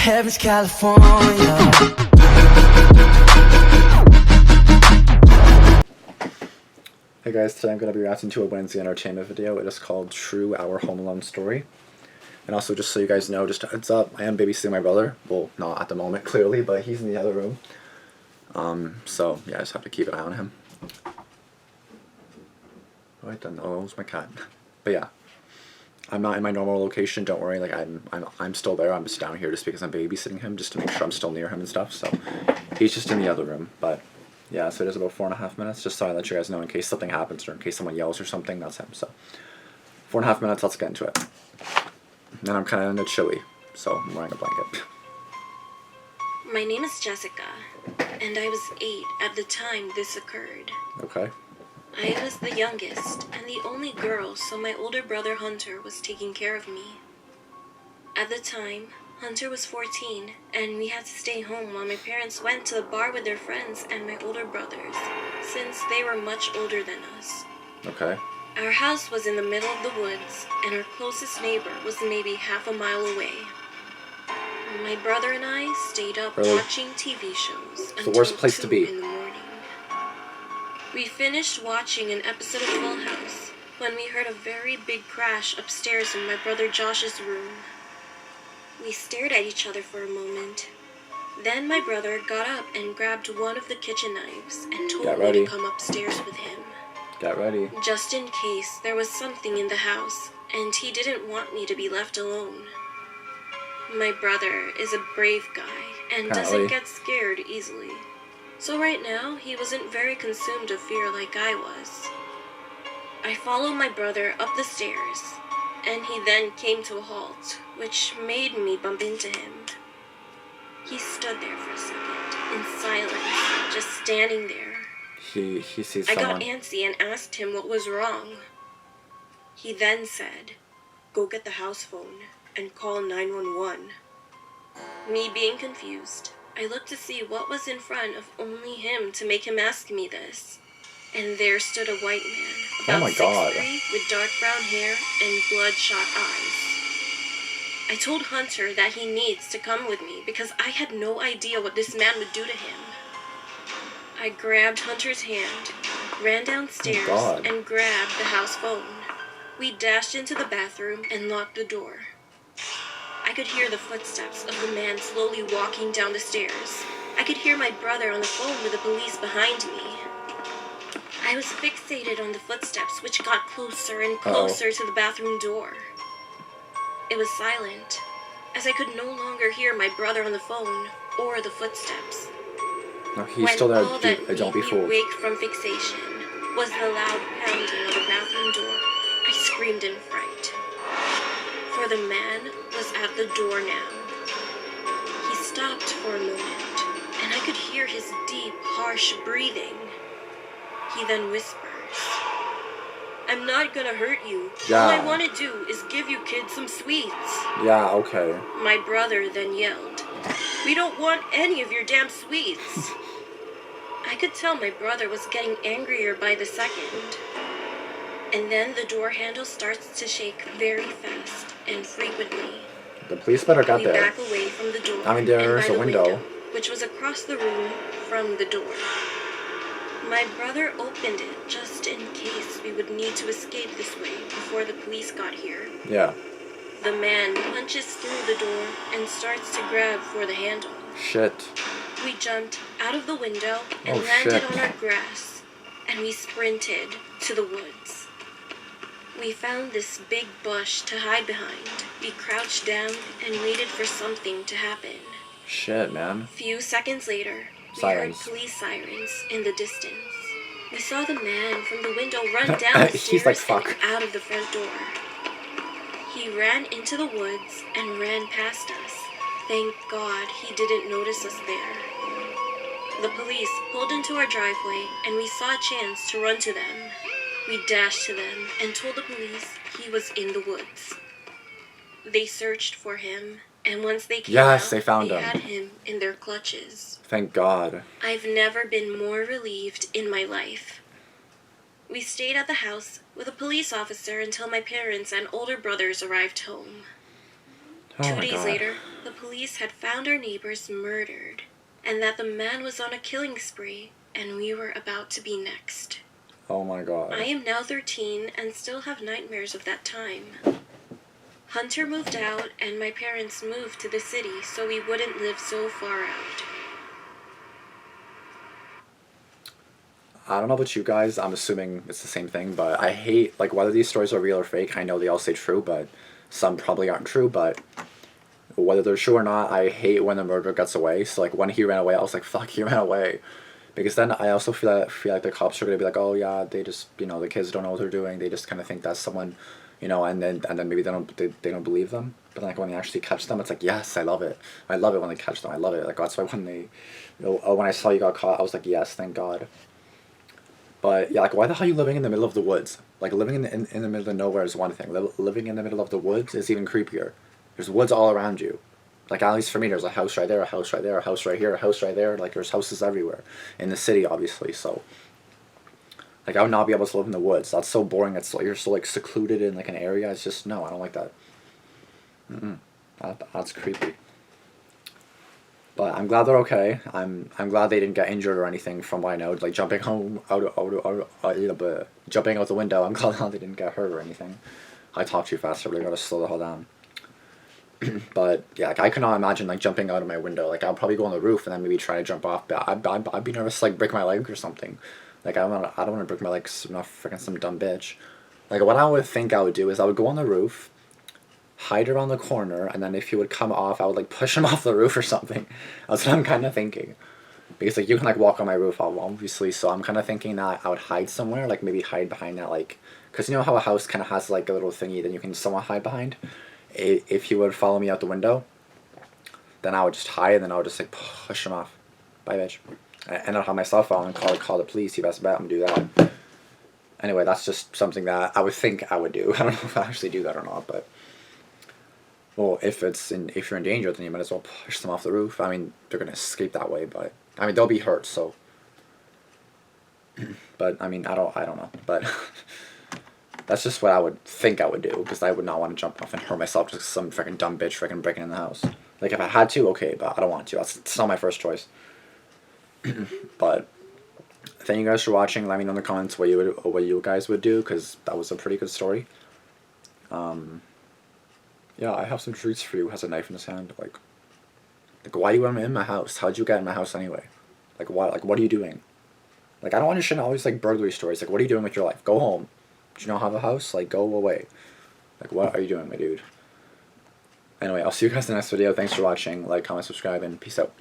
Heaven's California. Hey guys, today I'm going to be reacting to a Wansee entertainment video. It is called True Our Home Alone Story. And also, just so you guys know, just a heads up, I am babysitting my brother. Well, not at the moment, clearly, but he's in the other room. So, yeah, I just have to keep an eye on him. Oh, I don't know, it was my cat. But yeah, I'm not in my normal location, don't worry, like, I'm still there. I'm just down here just because I'm babysitting him, just to make sure I'm still near him and stuff, so he's just in the other room, but yeah, so it is about 4.5 minutes, just so I let you guys know in case something happens or in case someone yells or something, that's him, so 4.5 minutes, let's get into it. And I'm kind of in a chilly, so I'm wearing a blanket. My name is Jessica, and I was 8 at the time this occurred. Okay. I was the youngest and the only girl, so my older brother Hunter was taking care of me. At the time, Hunter was 14, and we had to stay home while my parents went to the bar with their friends and my older brothers, since they were much older than us. Okay. Our house was in the middle of the woods, and our closest neighbor was maybe half a mile away. My brother and I stayed up watching TV shows until the worst place to be. 2 in the morning. We finished watching an episode of Full House when we heard a very big crash upstairs in my brother Josh's room. We stared at each other for a moment. Then my brother got up and grabbed one of the kitchen knives and told me to come upstairs with him. Get ready. Just in case there was something in the house, and he didn't want me to be left alone. My brother is a brave guy and doesn't get scared easily. So right now, he wasn't very consumed of fear like I was. I followed my brother up the stairs, and he then came to a halt, which made me bump into him. He stood there for a second, in silence, just standing there. He sees I someone. got antsy and asked him what was wrong. He then said, "Go get the house phone and call 911. Me being confused, I looked to see what was in front of only him to make him ask me this. And there stood a white man, about 6'3", with dark brown hair and bloodshot eyes. I told Hunter that he needs to come with me because I had no idea what this man would do to him. I grabbed Hunter's hand, ran downstairs, and grabbed the house phone. We dashed into the bathroom and locked the door. I could hear the footsteps of the man slowly walking down the stairs. I could hear my brother on the phone with the police behind me. I was fixated on the footsteps, which got closer and closer to the bathroom door. It was silent, as I could no longer hear my brother on the phone or the footsteps. No, he's still there. All that Don't be made me fooled. wake from fixation was the loud pounding of the bathroom door. I screamed in fright. For the man was at the door now. He stopped for a moment, and I could hear his deep, harsh breathing. He then whispers, "I'm not gonna hurt you. Yeah. All I want to do is give you kids some sweets." Yeah, okay. My brother then yelled, "We don't want any of your damn sweets." I could tell my brother was getting angrier by the second. And then the door handle starts to shake very fast and frequently. The police better get there. We back away from the door. I mean, there's a window, which was across the room from the door. My brother opened it just in case we would need to escape this way before the police got here. Yeah. The man punches through the door and starts to grab for the handle. Shit. We jumped out of the window and landed on our grass, and we sprinted to the woods. We found this big bush to hide behind. We crouched down and waited for something to happen. Shit, man. Few seconds later, we heard police sirens in the distance. We saw the man from the window run down the stairs and out of the front door. He ran into the woods and ran past us. Thank God he didn't notice us there. The police pulled into our driveway, and we saw a chance to run to them. We dashed to them and told the police he was in the woods. They searched for him, and once they came out, they found him. Had him in their clutches. Thank God. I've never been more relieved in my life. We stayed at the house with a police officer until my parents and older brothers arrived home. Oh 2 days God. later, the police had found our neighbors murdered, and that the man was on a killing spree, and we were about to be next. Oh my God. I am now 13 and still have nightmares of that time. Hunter moved out, and my parents moved to the city so we wouldn't live so far out. I don't know about you guys, I'm assuming it's the same thing, but I hate, like, whether these stories are real or fake, I know they all say true, but some probably aren't true, but whether they're true or not, I hate when the murderer gets away. So, like, when he ran away, I was like, fuck, he ran away. Because then I also feel like the cops are going to be like, oh, yeah, they just, you know, the kids don't know what they're doing, they just kind of think that's someone, you know, and then maybe they don't believe them. But like, when they actually catch them, it's like, yes, I love it. I love it when they catch them, I love it. Like, that's why when they, you know, when I saw you got caught, I was like, yes, thank God. But yeah, like, why the hell are you living in the middle of the woods? Like, living in the middle of nowhere is one thing. Living in the middle of the woods is even creepier. There's woods all around you. Like, at least for me, there's a house right there, a house right there, a house right here, a house right there. Like, there's houses everywhere. In the city, obviously, so. Like, I would not be able to live in the woods. That's so boring. It's like, you're so, like, secluded in, like, an area. It's just, no, I don't like that. That's creepy. But I'm glad they're okay. I'm glad they didn't get injured or anything from what I know. Like, jumping jumping out the window. I'm glad they didn't get hurt or anything. I talk too fast. I really gotta slow the hell down. But yeah, like, I could not imagine like jumping out of my window. Like, I'll probably go on the roof and then maybe try to jump off. But I'd be nervous to, like, break my leg or something. Like, I don't want to break my legs. I'm not freaking some dumb bitch. Like, what I would think I would do is I would go on the roof, hide around the corner, and then if he would come off, I would, like, push him off the roof or something. That's what I'm kind of thinking. Because, like, you can, like, walk on my roof, obviously, so I'm kind of thinking that I would hide somewhere, like, maybe hide behind that, like, because you know how a house kind of has, like, a little thingy that you can somewhat hide behind? If he would follow me out the window, then I would just hide, and then I would just, like, push him off. Bye, bitch. And I'll have my cell phone and call the police. You best bet I'm gonna do that. Anyway, that's just something that I would think I would do. I don't know if I actually do that or not, but... Well, if you're in danger, then you might as well push them off the roof. I mean, they're gonna escape that way, but... I mean, they'll be hurt, so... But, I mean, I don't know, but... That's just what I would think I would do, because I would not want to jump off and hurt myself just some freaking dumb bitch freaking breaking in the house. Like, if I had to, okay, but I don't want to. It's not my first choice. But thank you guys for watching. Let me know in the comments what you guys would do, because that was a pretty good story. Yeah, I have some treats for you. Who has a knife in his hand? Like, why are you in my house? How'd you get in my house anyway? Like, what? Like, what are you doing? Like, I don't understand all these, like, burglary stories. Like, what are you doing with your life? Go home. Do you not have a house? Like, go away. Like, what are you doing, my dude? Anyway, I'll see you guys in the next video. Thanks for watching. Like, comment, subscribe, and peace out.